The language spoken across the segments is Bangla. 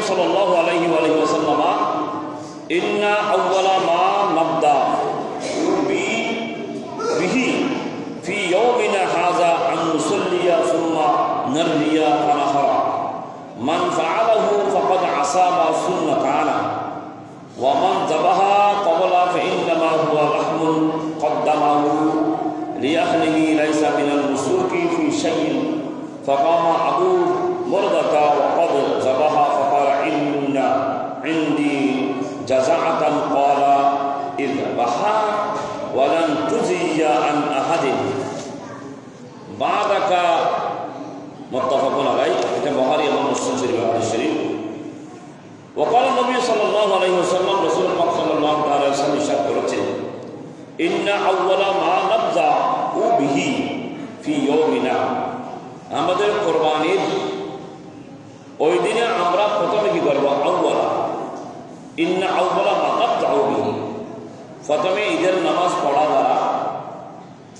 সাল্লাল্লাহু আলাইহি ওয়া সাল্লাম ইন্না আউওয়ালা মা নাবদা বিহি ফি ইয়াউমিনা হাযা আন নুসাল্লিয়া সুম্মা নারমিয়া ফানাহরা মান ফাআলাহু ফাকাদ আসাবা সুন্নাতানা ওয়া মান যাবাহা ক্বাবলা ফাইন্নামা হুয়া লাহমুন قدمه لأهله ليس من النسك في شيء فقام أبو بردة وقد ذبح فقال إن عندي جزعة قال اذبح ولن تجزي عن أحد بعدك متفق عليه البخاري ومسلم الشريف وقال النبي صلى الله عليه وسلم رسول الله صلى الله عليه وسلم ইরশাদ করেছেন ইন্না আউওয়ালা মা নাবদাউ বিহি ফি ইয়াউমিনা আমাদের কুরবানির ওই দিনে আমরা প্রথমে কি করব আউওয়ালা ইন্না আউওয়ালা মা নাবদাউ বিহি প্রথমে ঈদের নামাজ পড়া দ্বারা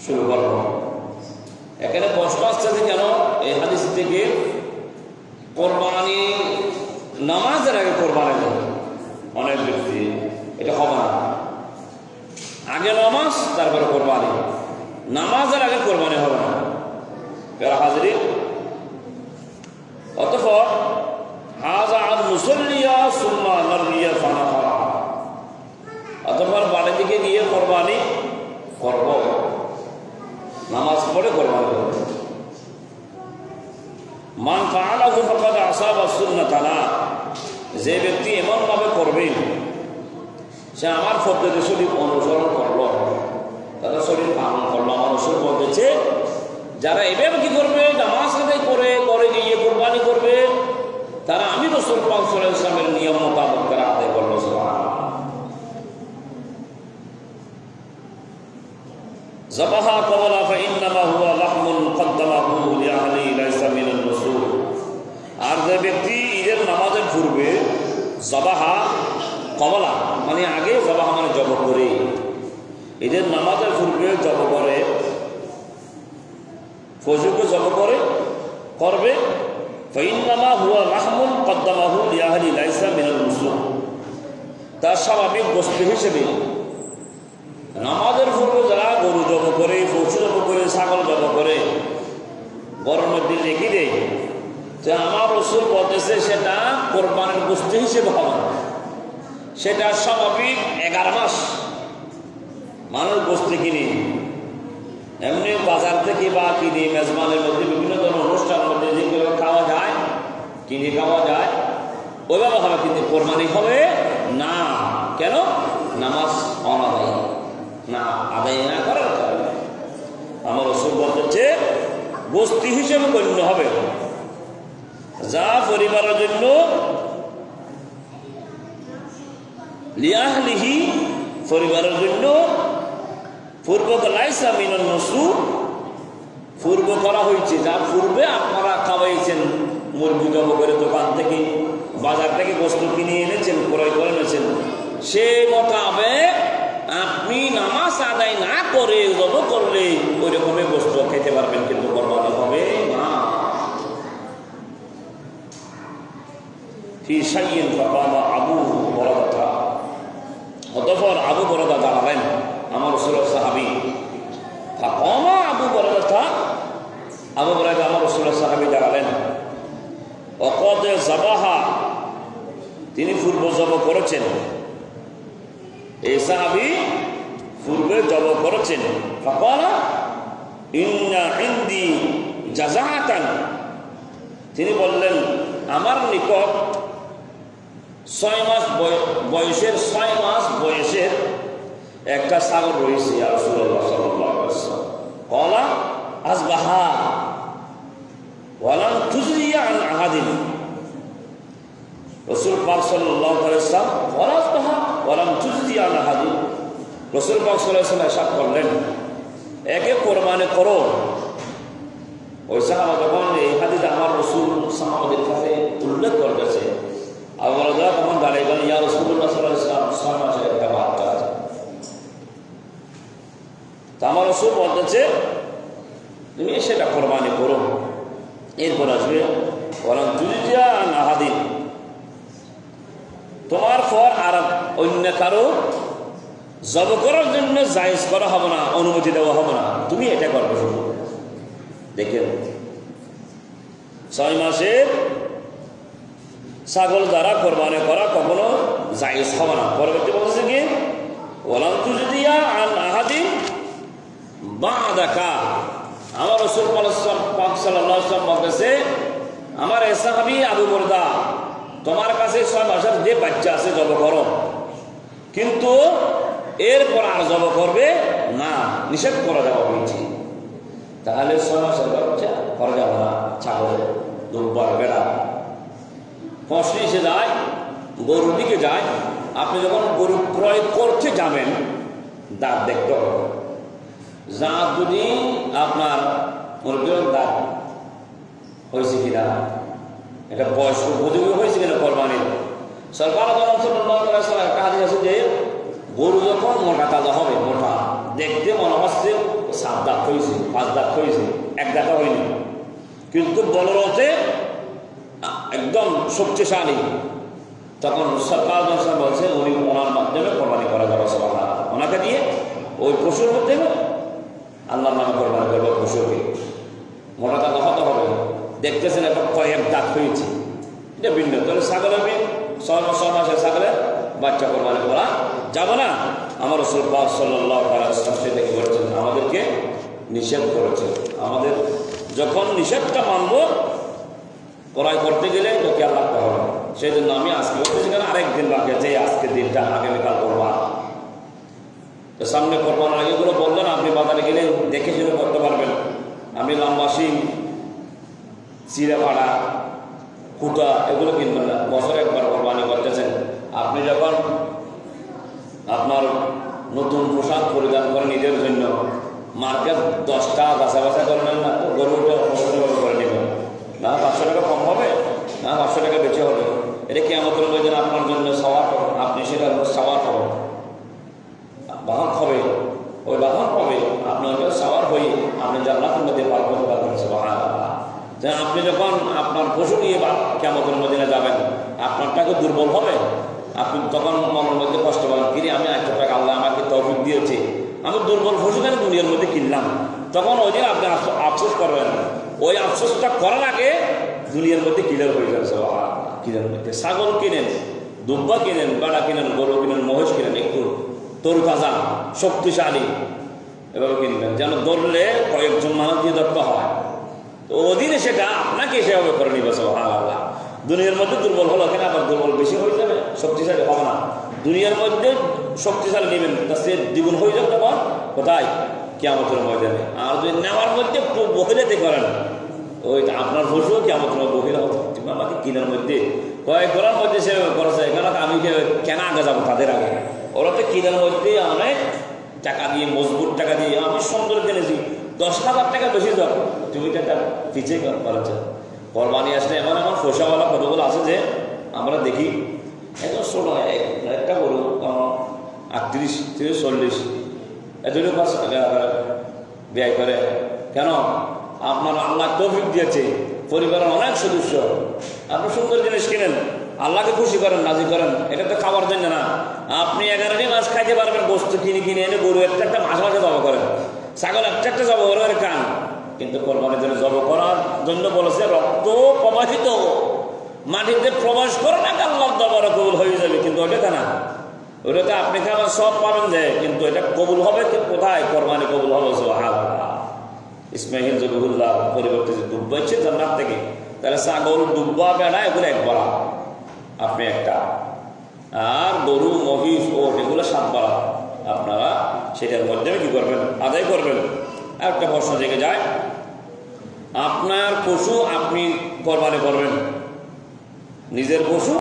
শুরু করব। এখানে প্রশ্ন আসছে যে কেন এই হাদিস থেকে কুরবানি নামাজের আগে কোরবানি দেবে অনেক ব্যক্তি এটা হবে না, আগে নামাজ তারপরে কোরবানি, নামাজের আগে কোরবানি হবে না। হাজিরিন অতঃপর হাযা আন মুসাল্লিয়া সুম্মা নারমিয়া ফানাহরা অতঃপর বাড়ি দিকে গিয়ে কোরবানি করব, নামাজ পড়ে কোরবানি করব। মান ফাআলাহু ফাকাদ আসাবা সুন্নাতানা যে ব্যক্তি এমনভাবে করবেন সে আমার পদ্ধতি শরীর অনুসরণ করলো, তাদের শরীর পালন করলো, আমার রসুল বলতেছে যারা এভাবে কি করবে নামাজ আদায় করে করে গিয়ে কোরবানি করবে তারা আমি রাসূল পাক সাল্লাল্লাহু আলাইহি ওয়াসাল্লামের নিয়ম মোতাবেক তারা আদায় করলো। যাবাহা ক্বাবলা ফাইন্নামা হুয়া লাহমুন কদ্দামাহু লিআহলি লাইসা মিনান রাসূল আর যে ব্যক্তি ঈদের নামাজের পূর্বে যাবাহা ক্বাবলা মানে আগে যাবাহা মানে জব করে ঈদের নামাজের পূর্বে জব করে ফজরকে জব করে করবে ফাইন্নামা হুয়া লাহমুন কদ্দামাহু লিআহলি লাইসা মিনান রাসূল তার স্বাভাবিক গোশত হিসেবে নামাজের পূর্বে যারা গরু জব করে পশু জব করে ছাগল জব করে গরুর মধ্যে রেখে দেয় যে আমার রসুল বলতেছে সেটা কোরবানির গোশত হিসেবে হবে না, সেটা স্বাভাবিক 11 মাস মানুষ গোশত কিনে এমনি বাজার থেকে বা কিনে মেজবানের মধ্যে বিভিন্ন ধরনের অনুষ্ঠানের মধ্যে যেগুলো খাওয়া যায় কিনে খাওয়া যায় ওইভাবে হবে, কিন্তু কোরবানি হবে না। কেন? নামাজ অনাদায়ী না, আদায় না করার কারণে আমার রসুল বলতেছে গোশত হিসেবে গণ্য হবে, যা পরিবারের জন্য লিআহলিহি পরিবারের জন্য পূর্ব লাইসা মিনান রাসূল পূর্ব করা হয়েছে, যা পূর্বে আপনারা খাওয়াইছেন মুরগি জব করে দোকান থেকে বাজার থেকে গোশত কিনে এনেছেন ক্রয় করে এনেছেন সেই মোতাবেক আপনি নামাজ আদায় না করে জব করলে ওই রকমের গোশত খেতে পারবেন, কিন্তু কোরবানি হবে না। আবু বরদা অতঃপর আবু বরদা দাঁড়ালেন আমার রাসূলের সাহাবী, আবু বরদা আমার রাসূলের সাহাবী দাঁড়ালেন ওয়াকাদ যাবাহা তিনি পূর্ব জব করেছেন, এই সাহাবী পূর্বে জব করেছেন। ফাকালা ইন্না ইনদি জাযাআতান তিনি বললেন আমার নিকট 6 মাস বয়সের একটা ছাগল রয়েছে ইয়া রাসূলুল্লাহ সাল্লাল্লাহু আলাইহি ওয়াসাল্লাম। ক্বালা আসবাহা ওয়া লাম তুজরিয়া আন আহাদিন রাসূল পাক সাল্লাল্লাহু আলাইহি ওয়াসাল্লাম ক্বালা আসবাহা ওয়া লাম তুজরিয়া আন আহাদিন রাসূল পাক সাল্লাল্লাহু আলাইহি ওয়াসাল্লাম ইরশাদ করলেন একে কোরবানি করো। ওই সাহাবা যখন এই হাদিস আমার রাসূল সাহাবাদের কাছে উল্লেখ করেছে আবু বরদা তখন দাঁড়িয়ে গেলেন ইয়া রাসূলুল্লাহ সাল্লাল্লাহু আলাইহি ওয়াসাল্লাম 6 মাসের একটা বাচ্চা আছে। তা আমার রাসূল বলতেছে তুমি সেটা কোরবানি করো, এরপর আসবে ওয়ালাম তুজরিয়া আন আহাদিন তোমার পর আর অন্য কারো জব করার জন্য জায়েজ করা হবে না, অনুমতি দেওয়া হবে না, তুমি এটা করবে শুধু। দেখেন 6 মাসের ছাগল দ্বারা কোরবানি করা কখনো জায়েজ হবে না। পরবর্তী বলছে কি ওয়ালাম তুজদিয়া আন আহাদিন বাদাকা, আমার রাসূল পাক সাল্লাল্লাহু আলাইহি ওয়াসাল্লাম বলতেছে, আমার সাহাবী আবু মুরদা, তোমার কাছে 6 মাসের যে বাচ্চা আছে জব করো, কিন্তু এরপর আর জব করবে না, নিষেধ করে দেওয়া হয়েছে। তাহলে 6 মাসের বাচ্চা করা যাবে না, ছাগল দুর্বার বেড়া। প্রশ্ন এসে যায়, গরুর দিকে যায়, আপনি যখন গরু ক্রয় করতে যাবেন দাঁত দেখতে হবে। দাঁত যদি আপনার মুরগির দাঁত হয়েছে কিনা, এটা বয়স উপযোগী হয়েছে কিনা কোরবানির। সরকার একটা হাদিস আছে যে গরু যখন মোটা তাজা হবে, মোটা দেখতে মনে হচ্ছে 7 দাঁত হয়েছে, 5 দাঁত হয়েছে, 1 দাঁত হয়নি, কিন্তু বলরতে একদম শক্তিশালী, তখন সরকার বলছে উনি ওনার মাধ্যমে কোরবানি করা যাবে। ওনাকে দিয়ে ওই পশুর মধ্যে আল্লাহর নামে কোরবানি করবে। পশুকে মোটা তাজা হতে হবে, দেখতেছেন একটা কয়েক দাঁত হয়েছে, এটা ভিন্ন। তাহলে ছাগলের 6 মাসের ছাগলের বাচ্চা কোরবানি করা যাবে না। আমার রাসূল পাক সাল্লাল্লাহু আলাইহি ওয়াসাল্লাম সেটা কি করেছেন, আমাদেরকে নিষেধ করেছেন। আমাদের যখন নিষেধটা মানব, ক্রয় করতে গেলে তো খেয়াল রাখতে হবে। সেই জন্য আমি আজকে বলতেছি, কেন আরেকদিন বাকি আছে, আজকের দিনটা আগামীকাল করবা, তো সামনে করবার আগে এগুলো বললেন, আপনি বাজারে গেলে দেখে শুনে করতে পারবেন। আপনি লম্বা শিং, চিড়ে ফাড়া, কুটা এগুলো কিনবেন না, বছরে একবার কোরবানি করতেছেন। আপনি যখন আপনার নতুন পোশাক পরিধান করেন নিজের জন্য, মার্কেট 10টা বাছা বাছা করবেন না, তো গরুটা করে নেবেন না, 500 টাকা কম হবে না, 500 টাকা বেশি হবে। এটা কিয়ামতের ময়দানে আপনার জন্য সওয়াব, আপনি সেটা সওয়াব হবে, বাহন হবে, ওই বাহন হবে আপনার সওয়াব হয়ে আপনি জান্নাতের মধ্যে পার করতে পারবেন। সুবহানাল্লাহ। আপনি যখন আপনার পশু নিয়ে কিয়ামতের ময়দানে যাবেন, আপনার টাকা দুর্বল হবে, আপনি তখন মনের মধ্যে কষ্ট পাবেন, কিরে আমি 1 টাকা আল্লাহ আমাকে তৌফিক দিয়েছে, আমি দুর্বল পশু কেন দুনিয়ার মধ্যে কিনলাম, তখন ওই দিন আপনি আফসোস করবেন। ওই আফসোসটা করার আগে দুনিয়ার মধ্যে ক্লিয়ার হয়ে যাচ্ছে। ক্লিয়ার মধ্যে ছাগল কিনেন, দুব্বা কিনেন, বেড়া কিনেন, গরু কিনেন, মহিষ কিনেন, একটু তরুতাজা শক্তিশালী এভাবে কিনবেন, যেন ধরলে কয়েকজন মানুষ দিয়ে ধরতে হয়, তো অধীনে সেটা আপনাকে সেভাবে করে নিবে। সুবহানাল্লাহ। দুনিয়ার মধ্যে দুর্বল হলো কেন, আবার দুর্বল বেশি হয়ে যাবে, শক্তিশালী হবে না। দুনিয়ার মধ্যে শক্তিশালী নেবেন, তা সে দ্বিগুণ হয়ে যাবে তখন কোথায়, কিয়ামতের ময়দানে। আর যদি নেওয়ার মধ্যে বহিলাতে করেন, ওই আপনার পশু কিয়ামতের মধ্যে বহিলা হবে। আমাকে কিনার মধ্যে কয়েক করার মধ্যে সে করেছে, কেন আমি কেন আগে যাবো তাদের আগে, ওরা তো কিনার মধ্যে অনেক টাকা দিয়ে, মজবুত টাকা দিয়ে, আমি সুন্দর কিনেছি, 10,000 টাকা বেশি দাও, তুমি টাকা পিছিয়ে করেছ। কোরবানি আসলে এমন এমন পয়সাওয়ালা কতগুলো আছে যে আমরা দেখি একদম ছোট একটা গরু 38 থেকে 40 এতটুকু 500 টাকা ব্যয় করে। কেন, আপনার আল্লাহ তৌফিক দিয়েছে, পরিবারের অনেক সদস্য, আপনি সুন্দর জিনিস কিনেন, আল্লাহকে খুশি করেন, রাজি করেন, এটা তো খাবার জন্য না। আপনি 11টি মাস খাইতে পারবেন, গোস্ত কিনে কিনে এনে গরু একটা মাস মাসে জব করেন, ছাগল একটা জব করে কান, কিন্তু কোরবানির জন্য জব করার জন্য বলেছে রক্ত প্রবাহিত মাটিতে প্রবেশ করে না, আল্লাহর দরবারে কবুল হয়ে যাবে। কিন্তু ওটা না, ওটাতে আপনি খাবার সব পাবেন যে, কিন্তু এটা কবুল হবে কোথায়, কোরবানি কবুল হবে। সুবহানাল্লাহ। ইসমাইল জবিহুল্লাহ পরিবর্তে যে দুব্বা ইচ্ছে জান্নাত থেকে, তাহলে ছাগল, দুব্বা, বেড়া এগুলো একবার আপনি একটা, আর গরু, মহিষ ও এগুলো 7 বার আপনারা সেটার মাধ্যমে কি করবেন, আদায় করবেন। একটা প্রশ্ন জেগে যায়, আপনার পশু আপনি কোরবানি করবেন, নিজের পশু